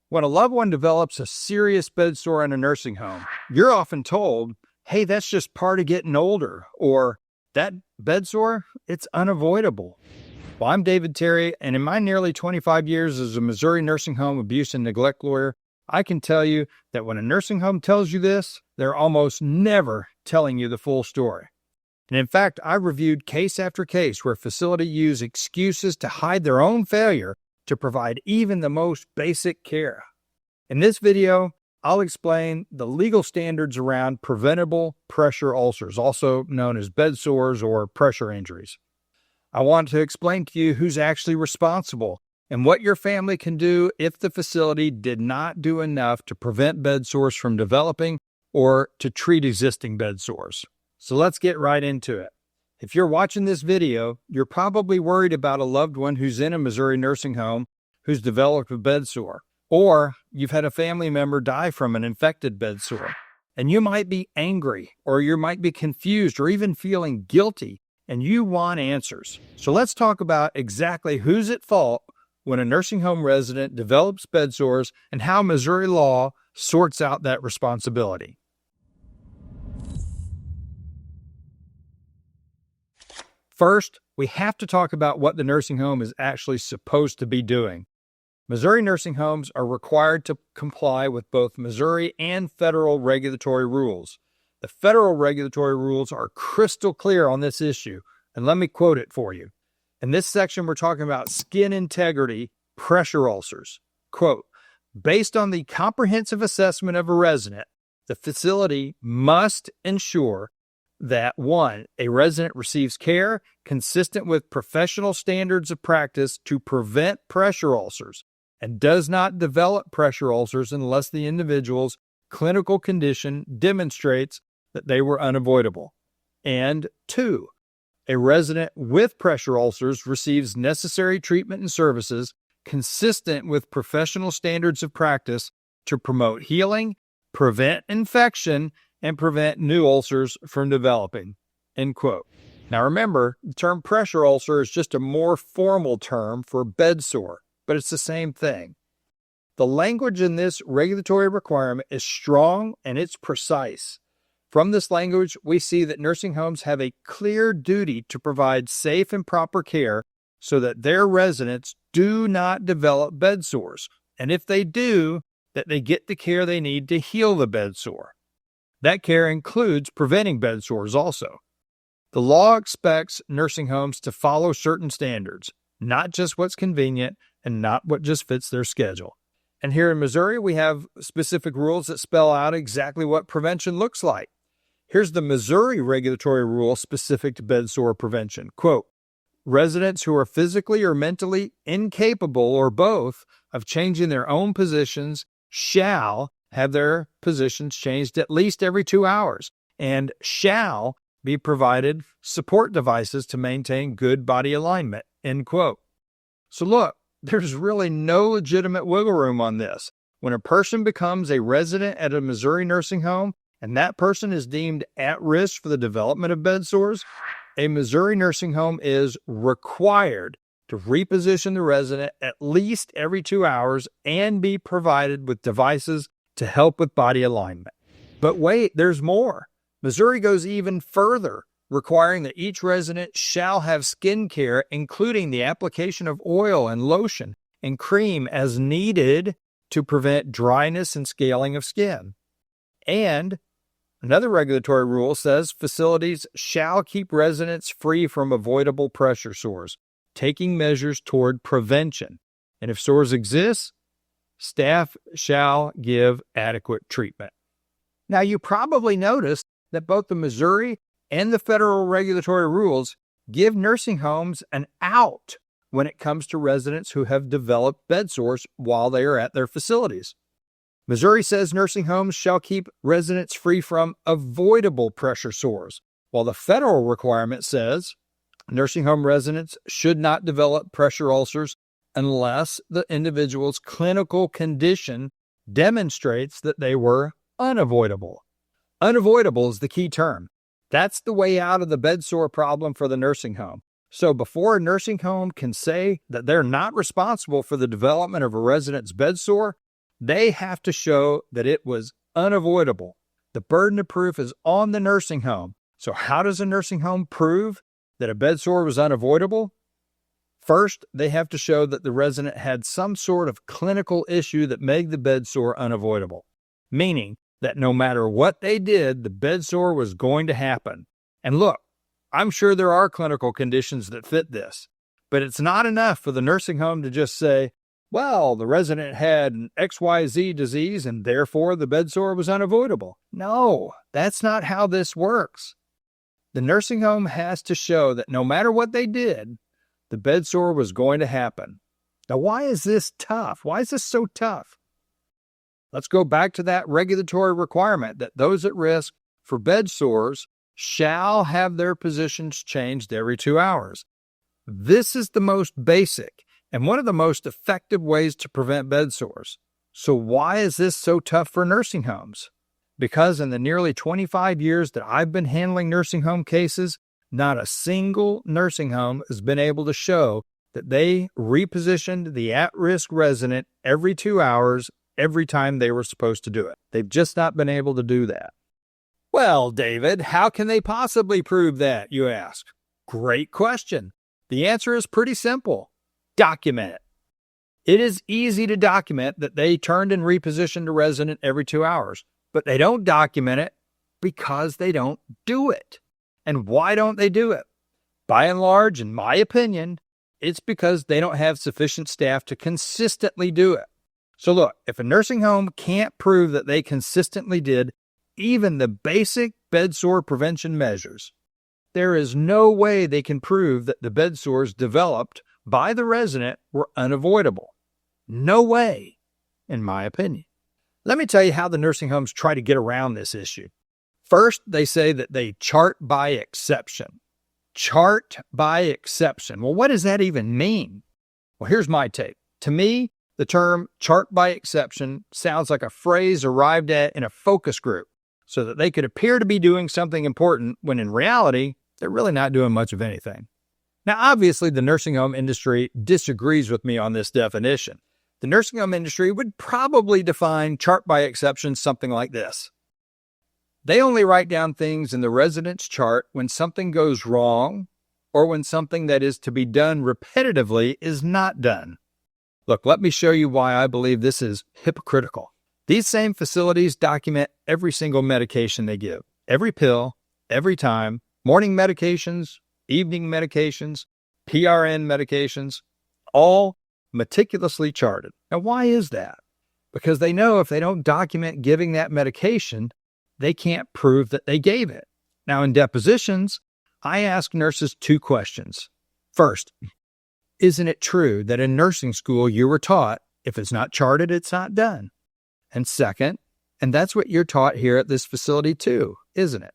When a loved one develops a serious bed sore in a nursing home, you're often told, hey, that's just part of getting older, or that bed sore, it's unavoidable. Well, I'm David Terry, and in my nearly 25 years as a Missouri nursing home abuse and neglect lawyer, I can tell you that when a nursing home tells you this, they're almost never telling you the full story. And in fact, I've reviewed case after case where facilities use excuses to hide their own failure to provide even the most basic care. In this video, I'll explain the legal standards around preventable pressure ulcers, also known as bed sores or pressure injuries. I want to explain to you who's actually responsible and what your family can do if the facility did not do enough to prevent bed sores from developing or to treat existing bed sores. So let's get right into it. If you're watching this video, you're probably worried about a loved one who's in a Missouri nursing home who's developed a bed sore, or you've had a family member die from an infected bed sore, and you might be angry, or you might be confused, or even feeling guilty, and you want answers. So let's talk about exactly who's at fault when a nursing home resident develops bed sores and how Missouri law sorts out that responsibility. First, we have to talk about what the nursing home is actually supposed to be doing. Missouri nursing homes are required to comply with both Missouri and federal regulatory rules. The federal regulatory rules are crystal clear on this issue, and let me quote it for you. In this section, we're talking about skin integrity pressure ulcers. Quote, based on the comprehensive assessment of a resident, the facility must ensure that 1, a resident receives care consistent with professional standards of practice to prevent pressure ulcers and does not develop pressure ulcers unless the individual's clinical condition demonstrates that they were unavoidable. And 2, a resident with pressure ulcers receives necessary treatment and services consistent with professional standards of practice to promote healing, prevent infection, and prevent new ulcers from developing, end quote. Now remember, the term pressure ulcer is just a more formal term for bed sore, but it's the same thing. The language in this regulatory requirement is strong and it's precise. From this language, we see that nursing homes have a clear duty to provide safe and proper care so that their residents do not develop bed sores, and if they do, that they get the care they need to heal the bed sore. That care includes preventing bed sores also. The law expects nursing homes to follow certain standards, not just what's convenient and not what just fits their schedule. And here in Missouri, we have specific rules that spell out exactly what prevention looks like. Here's the Missouri regulatory rule specific to bed sore prevention. Quote, residents who are physically or mentally incapable or both of changing their own positions shall have their positions changed at least every 2 hours and shall be provided support devices to maintain good body alignment, end quote. So look, there's really no legitimate wiggle room on this. When a person becomes a resident at a Missouri nursing home and that person is deemed at risk for the development of bed sores, a Missouri nursing home is required to reposition the resident at least every 2 hours and be provided with devices to help with body alignment. But wait, there's more. Missouri goes even further, requiring that each resident shall have skin care, including the application of oil and lotion and cream as needed to prevent dryness and scaling of skin. And another regulatory rule says facilities shall keep residents free from avoidable pressure sores, taking measures toward prevention. And if sores exist, staff shall give adequate treatment. Now, you probably noticed that both the Missouri and the federal regulatory rules give nursing homes an out when it comes to residents who have developed bed sores while they are at their facilities. Missouri says nursing homes shall keep residents free from avoidable pressure sores, while the federal requirement says nursing home residents should not develop pressure ulcers unless the individual's clinical condition demonstrates that they were unavoidable. Unavoidable is the key term. That's the way out of the bed sore problem for the nursing home. So before a nursing home can say that they're not responsible for the development of a resident's bed sore, They have to show that it was unavoidable. The burden of proof is on the nursing home. So how does a nursing home prove that a bedsore was unavoidable? First, they have to show that the resident had some sort of clinical issue that made the bedsore unavoidable, meaning that no matter what they did, the bedsore was going to happen. And look, I'm sure there are clinical conditions that fit this, but it's not enough for the nursing home to just say, well, the resident had an XYZ disease and therefore the bedsore was unavoidable. No, that's not how this works. The nursing home has to show that no matter what they did, the bedsore was going to happen. Now, why is this tough? Why is this so tough? Let's go back to that regulatory requirement that those at risk for bedsores shall have their positions changed every 2 hours. This is the most basic and one of the most effective ways to prevent bedsores. So why is this so tough for nursing homes? Because in the nearly 25 years that I've been handling nursing home cases, not a single nursing home has been able to show that they repositioned the at-risk resident every 2 hours every time they were supposed to do it. They've just not been able to do that. Well, David, how can they possibly prove that, you ask? Great question. The answer is pretty simple. Document it. It is easy to document that they turned and repositioned a resident every 2 hours, but they don't document it because they don't do it. And why don't they do it? By and large, in my opinion, it's because they don't have sufficient staff to consistently do it. So look, if a nursing home can't prove that they consistently did even the basic bedsore prevention measures, there is no way they can prove that the bedsores developed by the resident were unavoidable. No way, in my opinion. Let me tell you how the nursing homes try to get around this issue. First, they say that they chart by exception. Chart by exception. Well, what does that even mean? Well, here's my take. To me, the term chart by exception sounds like a phrase arrived at in a focus group so that they could appear to be doing something important when in reality, they're really not doing much of anything. Now, obviously, the nursing home industry disagrees with me on this definition. The nursing home industry would probably define chart by exception something like this. They only write down things in the resident's chart when something goes wrong or when something that is to be done repetitively is not done. Look, let me show you why I believe this is hypocritical. These same facilities document every single medication they give, every pill, every time, morning medications, evening medications, PRN medications, all meticulously charted. Now, why is that? Because they know if they don't document giving that medication, they can't prove that they gave it. Now, in depositions, I ask nurses 2 questions. First, isn't it true that in nursing school you were taught, if it's not charted, it's not done? And second, and that's what you're taught here at this facility too, isn't it?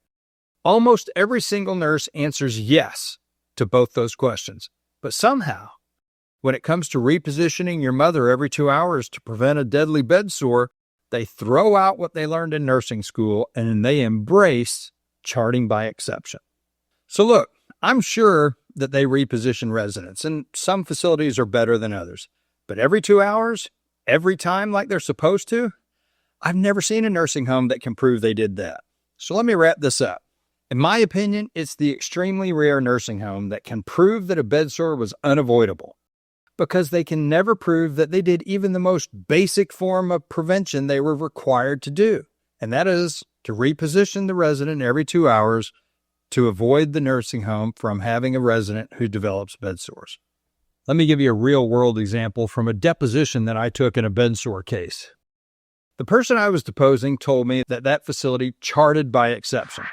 Almost every single nurse answers yes to both those questions. But somehow, when it comes to repositioning your mother every 2 hours to prevent a deadly bedsore, they throw out what they learned in nursing school and they embrace charting by exception. So look, I'm sure that they reposition residents, and some facilities are better than others. But every 2 hours, every time like they're supposed to, I've never seen a nursing home that can prove they did that. So let me wrap this up. In my opinion, it's the extremely rare nursing home that can prove that a bedsore was unavoidable, because they can never prove that they did even the most basic form of prevention they were required to do, and that is to reposition the resident every 2 hours to avoid the nursing home from having a resident who develops bedsores. Let me give you a real-world example from a deposition that I took in a bedsore case. The person I was deposing told me that that facility charted by exception.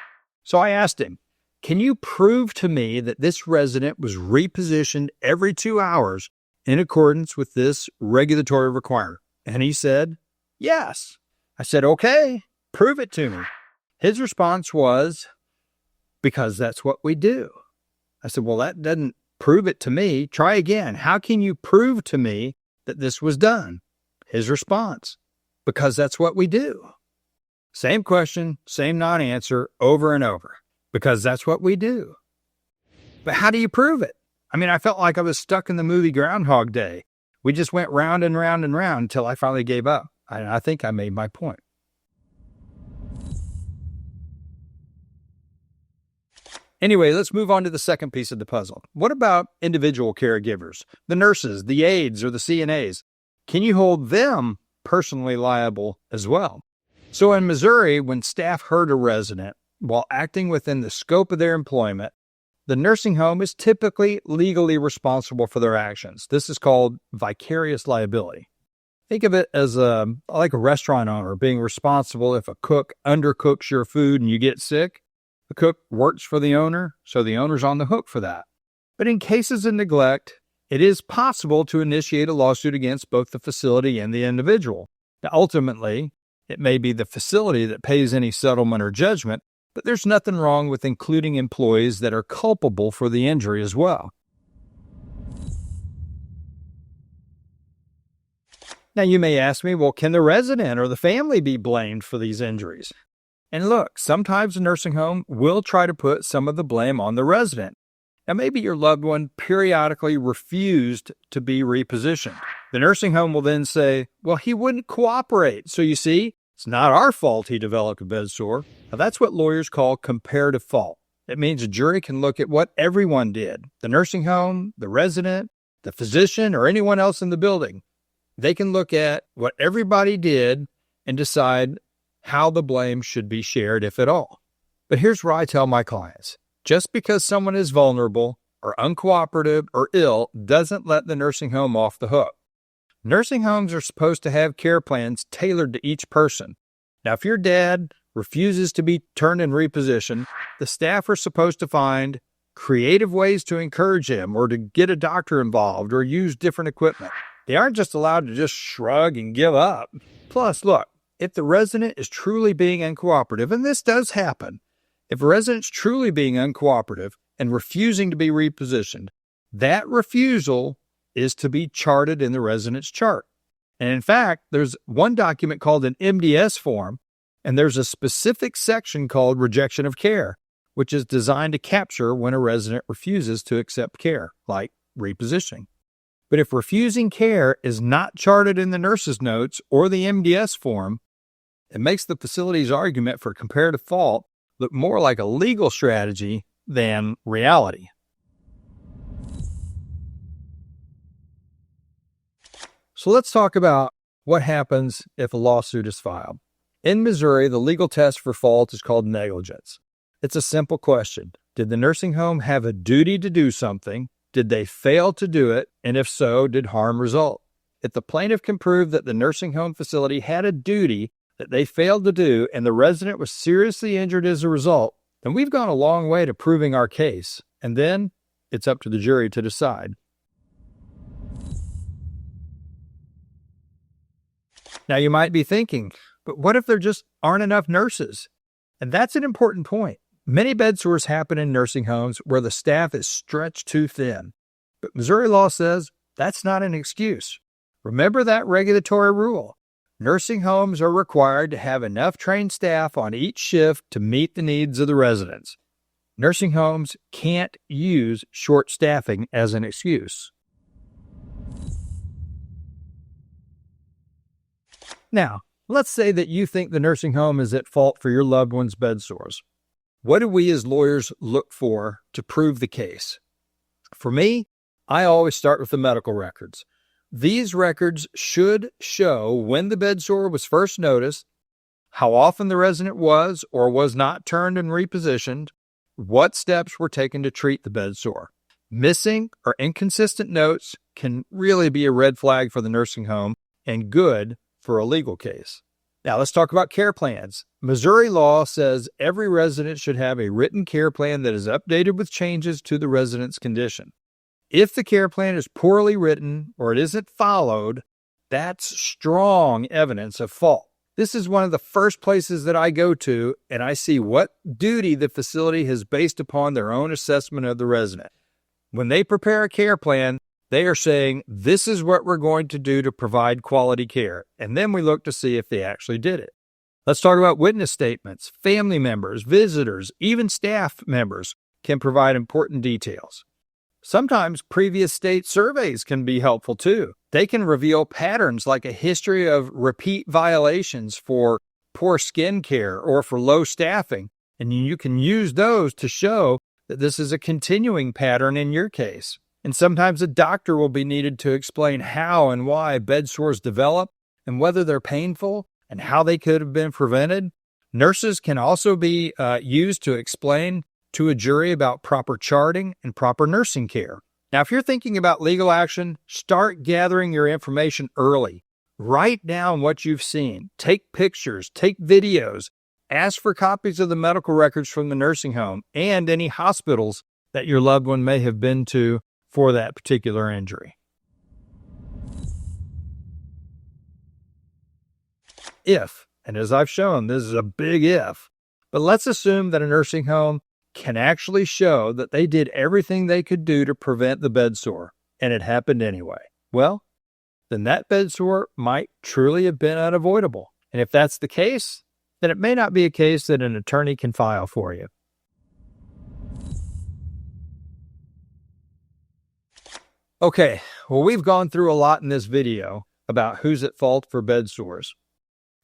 So I asked him, can you prove to me that this resident was repositioned every 2 hours in accordance with this regulatory requirement? And he said, yes. I said, okay, prove it to me. His response was, because that's what we do. I said, well, that doesn't prove it to me. Try again. How can you prove to me that this was done? His response, because that's what we do. Same question, same non-answer over and over. Because that's what we do. But how do you prove it? I mean, I felt like I was stuck in the movie Groundhog Day. We just went round and round and round until I finally gave up. I think I made my point. Anyway, let's move on to the second piece of the puzzle. What about individual caregivers, the nurses, the aides, or the CNAs? Can you hold them personally liable as well? So in Missouri, when staff hurt a resident while acting within the scope of their employment, the nursing home is typically legally responsible for their actions. This is called vicarious liability. Think of it as like a restaurant owner being responsible if a cook undercooks your food and you get sick. The cook works for the owner, so the owner's on the hook for that. But in cases of neglect, it is possible to initiate a lawsuit against both the facility and the individual. Now, ultimately, it may be the facility that pays any settlement or judgment, but there's nothing wrong with including employees that are culpable for the injury as well. Now, you may ask me, well, can the resident or the family be blamed for these injuries? And look, sometimes a nursing home will try to put some of the blame on the resident. Now, maybe your loved one periodically refused to be repositioned. The nursing home will then say, well, he wouldn't cooperate. So you see, it's not our fault he developed a bed sore. Now, that's what lawyers call comparative fault. It means a jury can look at what everyone did, the nursing home, the resident, the physician, or anyone else in the building. They can look at what everybody did and decide how the blame should be shared, if at all. But here's where I tell my clients, just because someone is vulnerable or uncooperative or ill doesn't let the nursing home off the hook. Nursing homes are supposed to have care plans tailored to each person. Now, if your dad refuses to be turned and repositioned, the staff are supposed to find creative ways to encourage him or to get a doctor involved or use different equipment. They aren't just allowed to just shrug and give up. Plus, look, if the resident is truly being uncooperative, and this does happen, if a resident's truly being uncooperative and refusing to be repositioned, that refusal is to be charted in the resident's chart. And in fact, there's one document called an MDS form, and there's a specific section called rejection of care, which is designed to capture when a resident refuses to accept care, like repositioning. But if refusing care is not charted in the nurse's notes or the MDS form, it makes the facility's argument for comparative fault look more like a legal strategy than reality. So let's talk about what happens if a lawsuit is filed. In Missouri, the legal test for fault is called negligence. It's a simple question. Did the nursing home have a duty to do something? Did they fail to do it? And if so, did harm result? If the plaintiff can prove that the nursing home facility had a duty that they failed to do and the resident was seriously injured as a result, then we've gone a long way to proving our case. And then it's up to the jury to decide. Now, you might be thinking, but what if there just aren't enough nurses? And that's an important point. Many bed sores happen in nursing homes where the staff is stretched too thin. But Missouri law says that's not an excuse. Remember that regulatory rule. Nursing homes are required to have enough trained staff on each shift to meet the needs of the residents. Nursing homes can't use short staffing as an excuse. Now, let's say that you think the nursing home is at fault for your loved one's bed sores. What do we as lawyers look for to prove the case? For me, I always start with the medical records. These records should show when the bed sore was first noticed, how often the resident was or was not turned and repositioned, what steps were taken to treat the bed sore. Missing or inconsistent notes can really be a red flag for the nursing home and good for a legal case. Now let's talk about care plans. Missouri law says every resident should have a written care plan that is updated with changes to the resident's condition. If the care plan is poorly written or it isn't followed, that's strong evidence of fault. This is one of the first places that I go to, and I see what duty the facility has based upon their own assessment of the resident. When they prepare a care plan, they are saying, this is what we're going to do to provide quality care. And then we look to see if they actually did it. Let's talk about witness statements. Family members, visitors, even staff members can provide important details. Sometimes previous state surveys can be helpful too. They can reveal patterns like a history of repeat violations for poor skin care or for low staffing, and you can use those to show that this is a continuing pattern in your case. And sometimes a doctor will be needed to explain how and why bed sores develop and whether they're painful and how they could have been prevented. Nurses can also be used to explain to a jury about proper charting and proper nursing care. Now, if you're thinking about legal action, start gathering your information early. Write down what you've seen. Take pictures, take videos, ask for copies of the medical records from the nursing home and any hospitals that your loved one may have been to for that particular injury. If, and as I've shown, this is a big if, but let's assume that a nursing home can actually show that they did everything they could do to prevent the bed sore, and it happened anyway. Well, then that bed sore might truly have been unavoidable. And if that's the case, then it may not be a case that an attorney can file for you. Okay, well, we've gone through a lot in this video about who's at fault for bed sores.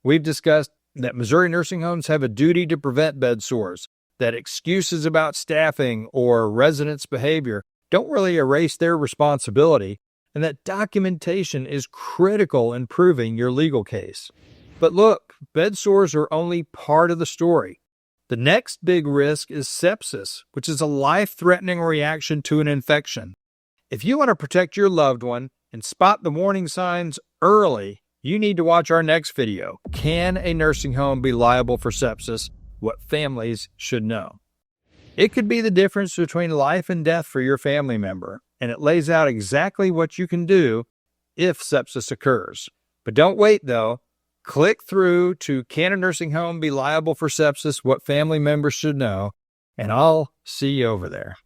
We've discussed that Missouri nursing homes have a duty to prevent bed sores, that excuses about staffing or residents' behavior don't really erase their responsibility, and that documentation is critical in proving your legal case. But look, bed sores are only part of the story. The next big risk is sepsis, which is a life-threatening reaction to an infection. If you want to protect your loved one and spot the warning signs early, you need to watch our next video, Can a Nursing Home Be Liable for Sepsis? What Families Should Know. It could be the difference between life and death for your family member, and it lays out exactly what you can do if sepsis occurs. But don't wait, though. Click through to Can a Nursing Home Be Liable for Sepsis? What Family Members Should Know, and I'll see you over there.